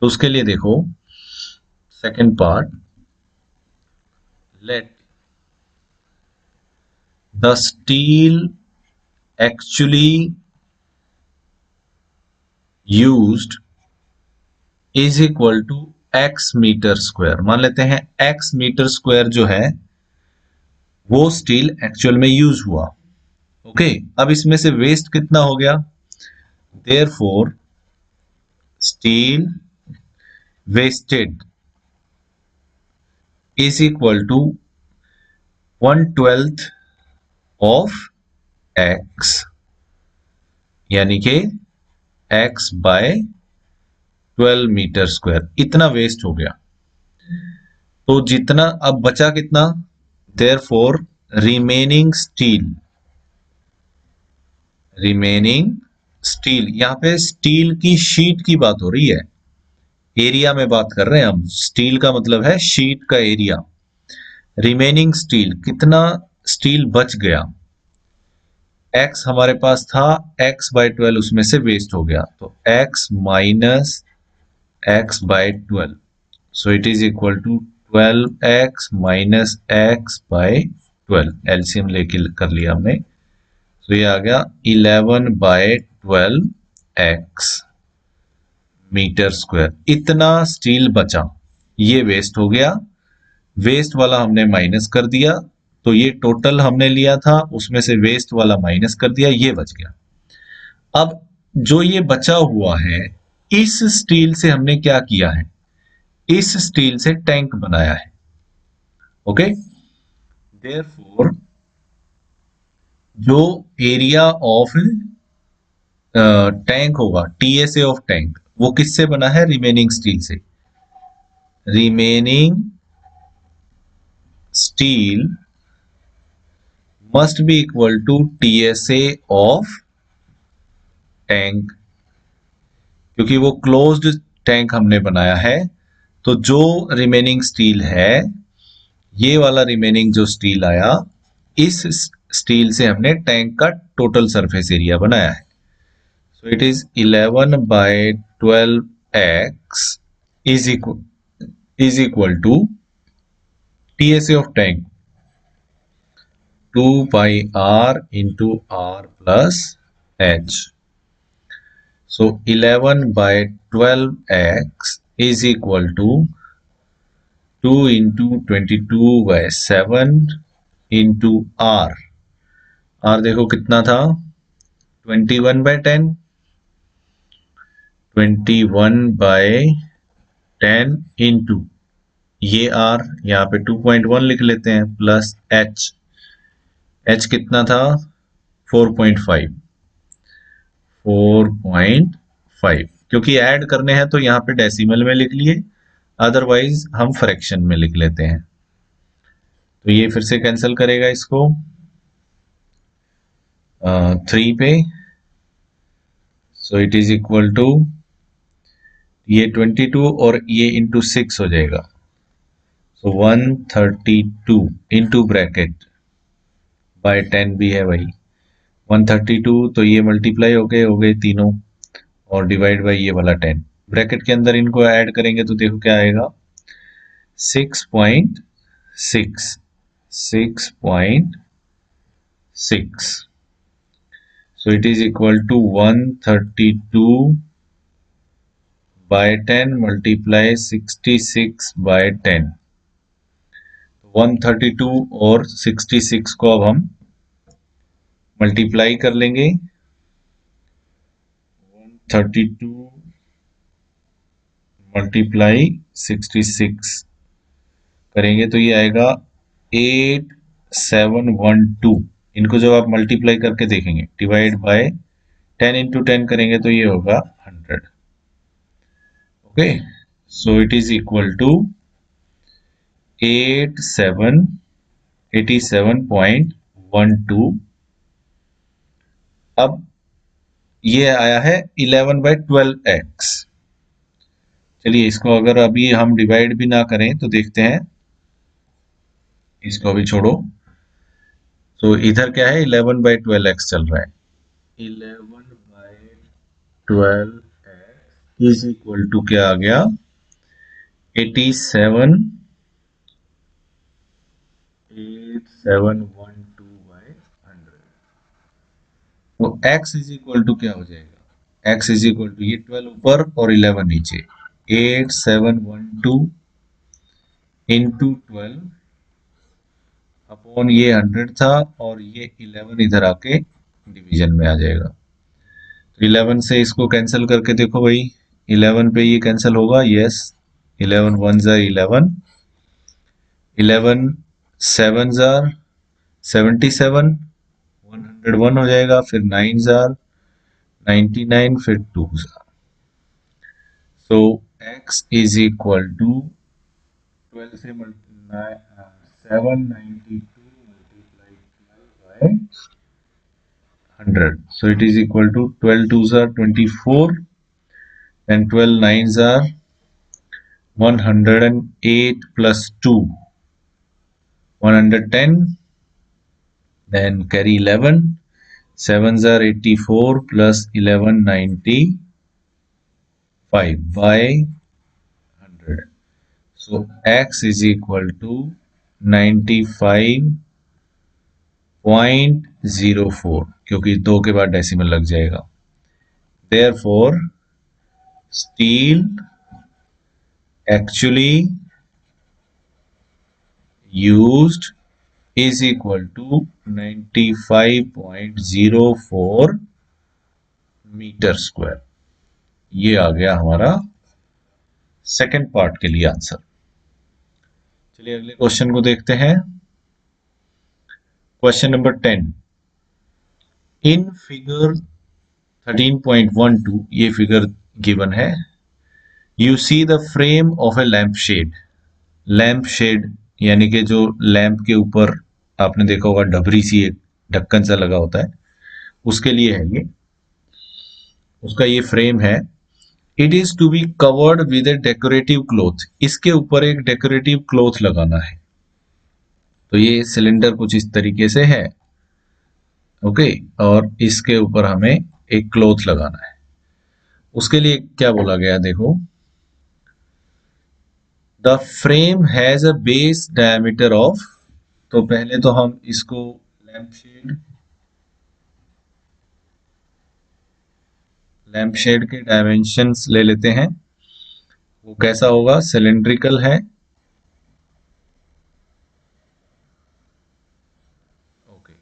तो उसके लिए देखो second part, let the steel actually used is equal to x metre square. मान लेते हैं एक्स मीटर स्क्वायर जो है वो स्टील एक्चुअल में यूज हुआ। ओके, अब इसमें से वेस्ट कितना हो गया, therefore steel wasted is equal to 1/12 of x, यानी कि एक्स बाय 12 मीटर स्क्वायर, इतना वेस्ट हो गया। तो जितना अब बचा कितना, therefore remaining steel, remaining steel, यहां पे स्टील की शीट की बात हो रही है, एरिया में बात कर रहे हैं हम, स्टील का मतलब है शीट का एरिया। रिमेनिंग स्टील, कितना स्टील बच गया, x हमारे पास था, x बाय 12 उसमें से वेस्ट हो गया, तो x minus x by 12, so it is equal to 12x minus x by 12, LCM लेके कर लिया हमने, तो ये आ गया 11 बाय 12x मीटर स्क्वायर। इतना स्टील बचा, ये वेस्ट हो गया, वेस्ट वाला हमने माइनस कर दिया, तो ये टोटल हमने लिया था उसमें से वेस्ट वाला माइनस कर दिया, ये बच गया। अब जो ये बचा हुआ है, इस स्टील से हमने क्या किया है, इस स्टील से टैंक बनाया है। ओके, देयरफॉर जो एरिया ऑफ टैंक होगा, टीएसए ऑफ टैंक, वो किससे बना है? रिमेनिंग स्टील से। Remaining steel must be equal to TSA of tank, क्योंकि वो क्लोज्ड टैंक हमने बनाया है। तो जो रिमेनिंग स्टील है, ये वाला रिमेनिंग जो स्टील आया, इस स्टील से हमने टैंक का टोटल सरफेस एरिया बनाया है। So it is 11/12x is equal to TSA of tank 2 pi r into r plus h. So 11/12x is equal to 2 into 22/7 into r. r देखो कितना था? 21/10, 21/10 into ये r यहाँ पे 2.1 लिख लेते हैं, प्लस h। h कितना था? 4.5। 4.5, क्योंकि ऐड करने हैं तो यहाँ पे डेसिमल में लिख लिए, अदरवाइज हम फ्रैक्शन में लिख लेते हैं। तो ये फिर से कैंसिल करेगा इसको 3 पे। So it is equal to, ये 22 और ये इंटू 6 हो जाएगा। सो 132 इंटू ब्रैकेट बाय 10 भी है भाई, 132, तो ये मल्टीप्लाई हो गए तीनों, और डिवाइड बाय ये वाला 10। ब्रैकेट के अंदर इनको ऐड करेंगे तो देखो क्या आएगा, 6.6, 6.6। So it is equal to 132/10 multiply 66/10। 132 और 66 को अब हम मल्टीप्लाई कर लेंगे। 132 मल्टीप्लाई 66 करेंगे तो ये आएगा 8712। इनको जब आप मल्टीप्लाई करके देखेंगे, डिवाइड बाय 10 इंटू 10 करेंगे तो ये होगा 100। Okay, so it is equal to 87.12। अब ये आया है 11/12x। चलिए इसको अगर अभी हम डिवाइड भी ना करें तो देखते हैं, इसको अभी छोड़ो। तो इधर क्या है, 11/12x चल रहा है। 11/12x इज इक्वल टू क्या आ गया, 8712/100। तो x इज इक्वल टू क्या हो जाएगा, x इज इक्वल टू ये 12 ऊपर और 11 नीचे, 8712 इंटू 12 अपॉन ये 100 था, और ये 11 इधर आके डिवीजन में आ जाएगा। तो 11 से इसको कैंसिल करके देखो भाई, 11 पे ये कैंसिल होगा, यस, 11 1 जार 11, 11 7 जार 77, 101 हो जाएगा, फिर 9 जार 99, फिर 2 जार। So x is equal to 12 से 792 multiplied by 100. So it is equal to 12 2s are 24 and 12 9s are 108 plus 2 110, then carry 11, 7s are 84 plus 11 95 by 100. So x is equal to 95.04, क्योंकि 2 के बाद decimal लग जाएगा। Therefore steel actually used is equal to 95.04 metre square. ये आ गया हमारा second part के लिए आंसर। चलिए अगले क्वेश्चन को देखते हैं। क्वेश्चन नंबर 10, इन फिगर 13.12 ये फिगर गिवन है। You see the frame of a lamp shade यानी कि जो लैंप के ऊपर आपने देखा होगा डबरी सी एक ढक्कन सा लगा होता है, उसके लिए है ये, उसका ये फ्रेम है। It is to be covered with a decorative cloth, इसके ऊपर एक डेकोरेटिव क्लॉथ लगाना है। तो ये सिलेंडर कुछ इस तरीके से है, ओके, और इसके ऊपर हमें एक क्लॉथ लगाना है। उसके लिए क्या बोला गया देखो, the frame has a base diameter of, तो पहले तो हम इसको लैंप शेड के डायमेंशंस ले लेते हैं। वो कैसा होगा, सिलेंड्रिकल है, ओके।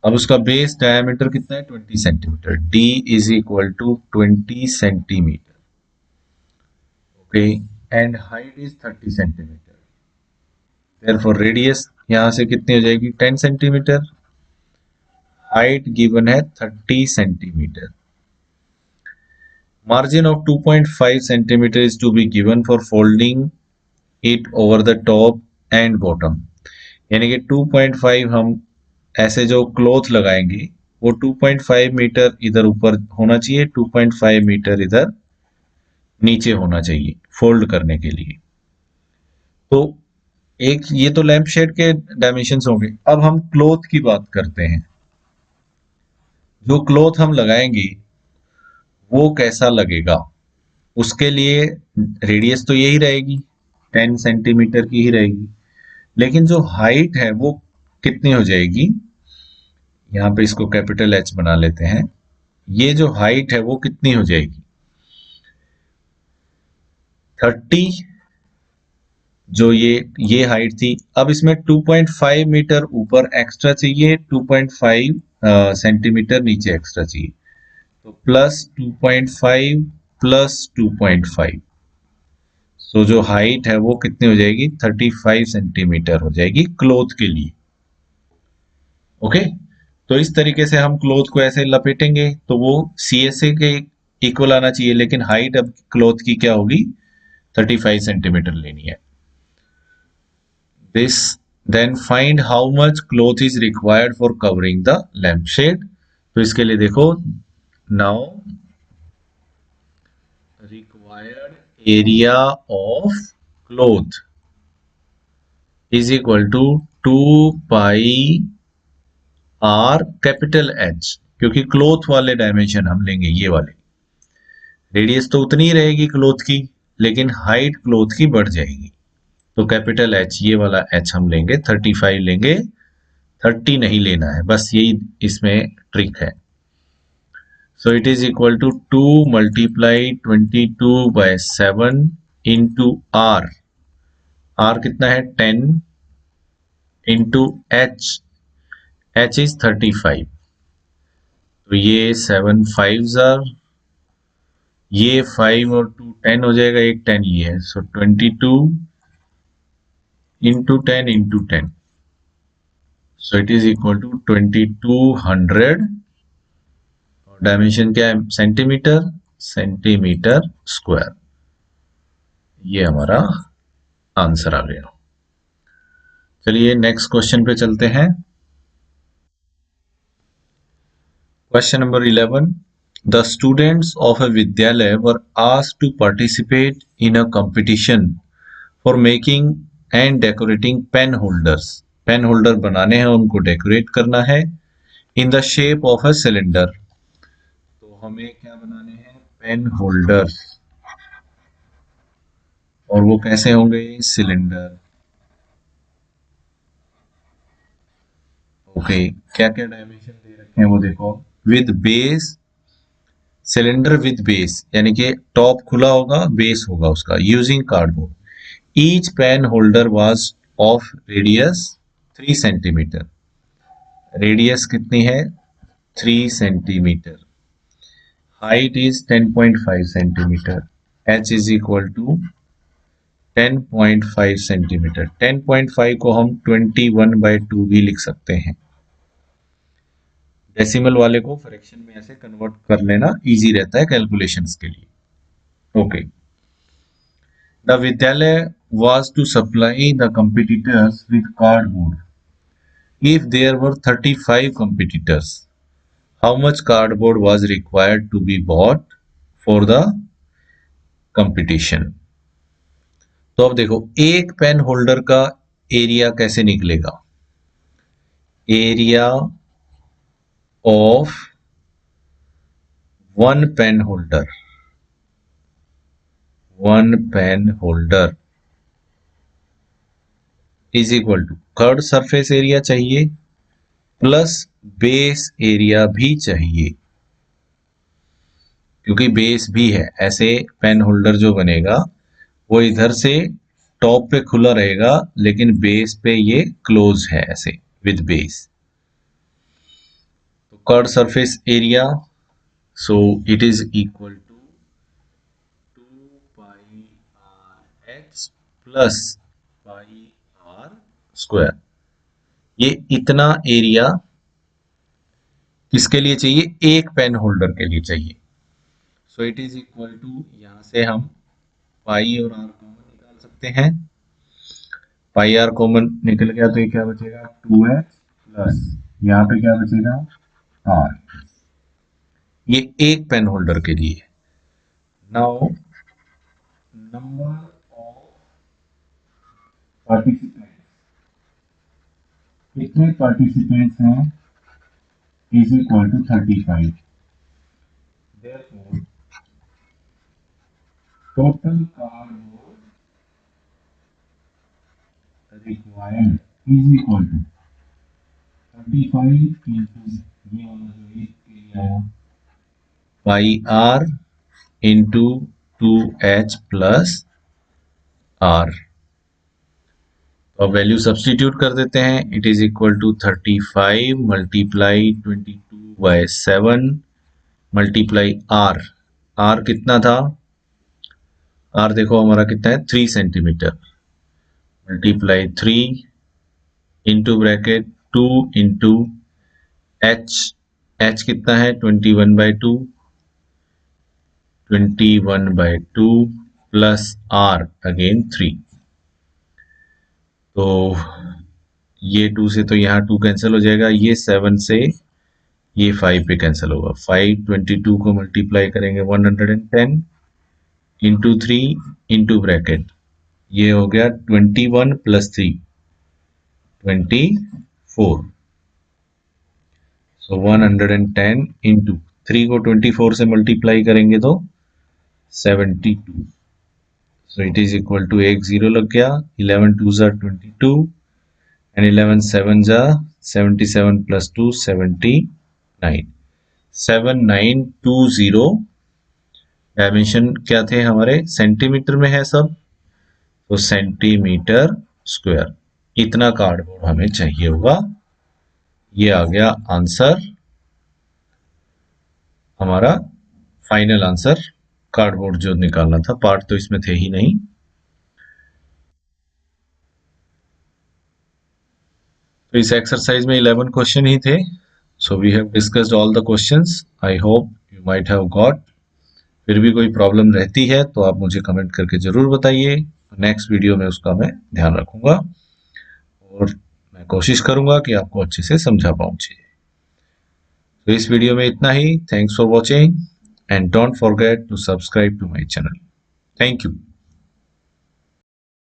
अब उसका बेस डायमीटर कितना है, 20 centimetre. D is equal to 20 centimetre, okay, and height is 30 centimetre. Therefore radius यहां से कितनी हो जाएगी, 10 सेंटीमीटर। हाइट गिवन है 30 centimetre. Margin of 2.5 centimeter is to be given for folding it over the top and bottom। यानी कि 2.5 हम ऐसे जो क्लॉथ लगाएंगे वो 2.5 मीटर इधर ऊपर होना चाहिए, 2.5 मीटर इधर नीचे होना चाहिए फोल्ड करने के लिए। तो एक ये तो लैंप शेड के डायमेंशंस होंगे। अब हम क्लॉथ की बात करते हैं। जो क्लॉथ हम लगाएंगे वो कैसा लगेगा, उसके लिए रेडियस तो यही रहेगी, 10 सेंटीमीटर की ही रहेगी, लेकिन जो हाइट है वो कितनी हो जाएगी, यहाँ पे इसको कैपिटल एच बना लेते हैं। ये जो हाइट है वो कितनी हो जाएगी, 30, जो ये हाइट थी। अब इसमें 2.5 मीटर ऊपर एक्स्ट्रा चाहिए, 2.5 सेंटीमीटर नीचे एक्स्ट्रा चाहिए, तो प्लस 2.5 प्लस 2.5, सो जो हाइट है वो कितनी हो जाएगी, 35 सेंटीमीटर हो जाएगी क्लॉथ के लिए, ओके। तो इस तरीके से हम क्लॉथ को ऐसे लपेटेंगे तो वो CSA के इक्वल आना चाहिए, लेकिन हाइट अब क्लॉथ की क्या होगी, 35 सेंटीमीटर लेनी है। This then find how much cloth is required for covering the lamp shade. तो इसके लिए देखो, now required area of cloth is equal to 2 pi are capital H, क्योंकि क्लॉथ वाले डायमेंशन हम लेंगे ये वाले। रेडियस तो उतनी ही रहेगी क्लॉथ की, लेकिन हाइट क्लॉथ की बढ़ जाएगी, तो कैपिटल एच ये वाला एच हम लेंगे, 35 लेंगे, 30 नहीं लेना है, बस यही इसमें ट्रिक है। So it is equal to 2 multiply 22/7 into are, R कितना है 10, इंटू एच, एच इज 35, तो ये 7 5 ये 5 और 2 10 हो जाएगा, एक 10 ये है, so 22 into 10 into 10, so it is equal to 2200, और डायमेंशन क्या है, सेंटीमीटर, सेंटीमीटर स्क्वायर। ये हमारा आंसर आ गया। चलिए नेक्स्ट क्वेश्चन पे चलते हैं। Question number 11, the students of a vidyalaya were asked to participate in a competition for making and decorating pen holders। Pen holder बनाने हैं, उनको डेकोरेट करना है, in the shape of a cylinder. तो हमें क्या बनाने हैं, पेन होल्डर्स, और वो कैसे होंगे, सिलेंडर, ओके। क्या क्या डायमेंशन दे रखे हैं वो देखो, with base, cylinder with base यानी कि टॉप खुला होगा, बेस होगा उसका, using cardboard. Each pen holder was of radius 3 centimetre, radius कितनी है 3 centimetre, height is 10.5 centimetre, H is equal to 10.5 centimetre. 10.5 को हम 21/2 भी लिख सकते हैं। डेसिमल वाले को फ्रैक्शन में ऐसे कन्वर्ट कर लेना इजी रहता है कैलकुलेशंस के लिए। ओके, द विद्यालय was to supply the competitors with cardboard. If there were 35 competitors, how much cardboard was required to be bought for the competition? तो अब देखो एक पेन होल्डर का एरिया कैसे निकलेगा, area of one pen holder is equal to curved surface area चाहिए plus base area भी चाहिए, क्योंकि बेस भी है, ऐसे पेन होल्डर जो बनेगा वो इधर से टॉप पे खुला रहेगा लेकिन बेस पे ये क्लोज है ऐसे विद बेस। तो curved surface area, so it is equal to 2 pi are H plus pi R square. ये इतना एरिया किसके लिए चाहिए, एक पेन होल्डर के लिए चाहिए। So it is equal to, यहां से हम पाई और आर कॉमन निकाल सकते हैं, पाई आर कॉमन निकल गया तो ये क्या बचेगा 2h प्लस यहाँ पे क्या बचेगा आर, ये एक पेन होल्डर के लिए। नाउ नंबर ऑफ पार्टिसिपेंट्स, कितने पार्टिसिपेंट्स हैं, is equal to 35। Therefore, total cardboard required is equal to 35 into ये वाला जो एक एरिया आया pi R into 2h plus R. अब वैल्यू सब्स्टिट्यूट कर देते हैं, it is equal to 35 multiply 22/7 multiply R, R कितना था, आर देखो हमारा कितना है 3 centimetre, multiply 3 into bracket 2 into H, H कितना है 21/2 प्लस आर अगेन 3। तो ये 2 से तो यहाँ 2 कैंसिल हो जाएगा, ये 7 से ये 5 पे कैंसिल होगा, 5 22 को मल्टीप्लाई करेंगे 110 इंटू 3 इंटू ब्रैकेट, ये हो गया 21 प्लस 3 24। सो 110 इंटू 3 को 24 से मल्टीप्लाई करेंगे तो 72। So it is equal to एक जीरो लग गया, 11 2 जा 22 एंड 11 7 जा 77 प्लस 2 79, 7920। डायमेंशन क्या थे हमारे, सेंटीमीटर में है सब, तो सेंटीमीटर स्क्वायर, इतना कार्डबोर्ड हमें चाहिए होगा। ये आ गया आंसर, हमारा फाइनल आंसर। कार्डबोर्ड जो निकालना था, पार्ट तो इसमें थे ही नहीं। तो इस एक्सरसाइज में 11 क्वेश्चन ही थे। So we have discussed all the questions, I hope you might have got. फिर भी कोई प्रॉब्लम रहती है तो आप मुझे कमेंट करके जरूर बताइए, नेक्स्ट वीडियो में उसका मैं ध्यान रखूंगा और मैं कोशिश करूंगा कि आपको अच्छे से समझा पाऊं चीजें। तो इस वीडियो में इतना ही, thanks for watching and don't forget to subscribe to my channel. Thank you.